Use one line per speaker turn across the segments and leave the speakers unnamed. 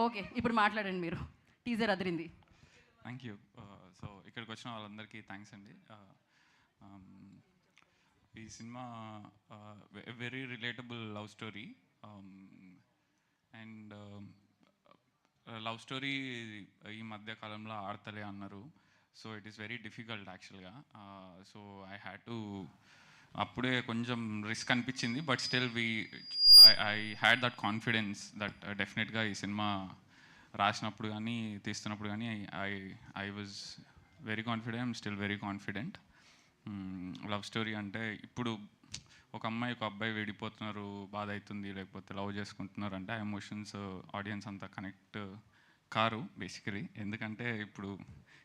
Okay, ఇప్పుడు మాట్లాడండి మీరు. Teaser Adirindi.
Thank you. So ఇక్కడికి వచ్చిన వాళ్ళందరికీ థ్యాంక్స్ అండి. ఈ cinema very relatable love story, and love story ఈ మధ్య కాలంలో ఆడతలే అన్నారు. So it is very difficult యాక్చువల్గా. సో ఐ హ్యాడ్ టు, అప్పుడే కొంచెం రిస్క్ అనిపించింది, but still I had that confidence that డెఫినెట్గా ఈ సినిమా రాసినప్పుడు కానీ తీస్తున్నప్పుడు కానీ I was very confident, I'm still very confident. Love story అంటే ఇప్పుడు ఒక అమ్మాయి ఒక అబ్బాయి విడిపోతున్నారు, బాధ అవుతుంది, లేకపోతే లవ్ చేసుకుంటున్నారు అంటే ఆ ఎమోషన్స్ ఆడియన్స్ అంతా కనెక్ట్ కారు బేసికలీ. ఎందుకంటే ఇప్పుడు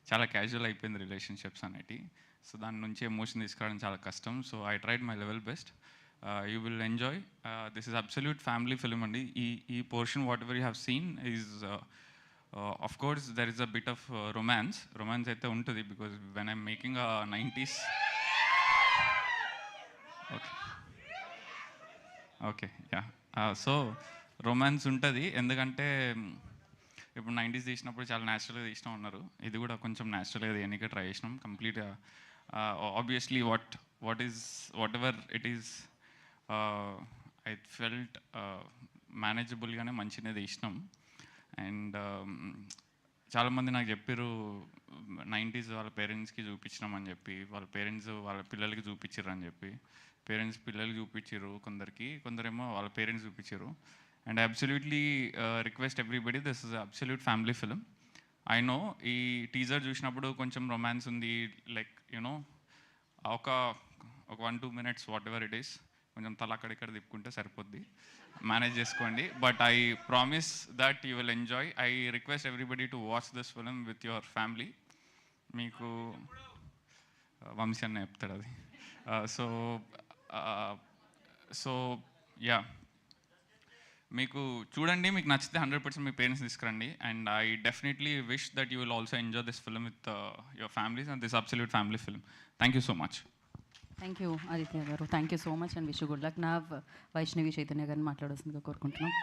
చాలా క్యాజువల్ అయిపోయింది రిలేషన్షిప్స్ అనేటివి. సో దాని నుంచి ఎమోషన్ తీసుకురావడం చాలా కష్టం. So I tried my level best. You will enjoy. This is absolute family film అండి. ఈ portion what ever you have seen is of course there is a bit of romance అయితే ఉంటుంది, because when I'm making 90s. Okay yeah. So romance ఉంటుంది, ఎందుకంటే ఇప్పుడు 90s తీసినప్పుడు చాలా న్యాచురల్గా తీసినాం ఉన్నారు. ఇది కూడా కొంచెం న్యాచురల్గా తీయడానికి ట్రై చేసినాం కంప్లీట్గా. Obviously whatever it is, I felt మేనేజబుల్గానే మంచిగా తీసినాం. అండ్ చాలామంది నాకు చెప్పారు 90s వాళ్ళ పేరెంట్స్కి చూపించినామని చెప్పి, వాళ్ళ పేరెంట్స్ వాళ్ళ పిల్లలకి చూపించారు అని చెప్పి. పేరెంట్స్ పిల్లలకి చూపించారు కొందరేమో వాళ్ళ పేరెంట్స్ చూపించారు. And absolutely request everybody, this is absolute family film. I know ఈ టీజర్ చూసినప్పుడు కొంచెం రొమాన్స్ ఉంది, లైక్ యూనో ఒక 1-2 minutes what ever it is, కొంచెం తల అక్కడిక్కడ తిప్పుకుంటే సరిపోద్ది, మేనేజ్ చేసుకోండి. But I promise that you will enjoy. I request everybody to watch this film with your family. మీకు వంశీ అన్న చెప్తాడు అది. సో యా, మీకు చూడండి, మీకు నచ్చితే 100% మీ పేరెంట్స్ తీసుకురండి. And I definitely wish that you will also enjoy this film with your families and this absolute family film. Thank you so much.
Thank you Aditya garu, thank you so much and wish good luck. నా వైష్ణవి చైతన్య గారిని మాట్లాడాల్సిందిగా కోరుకుంటున్నాం.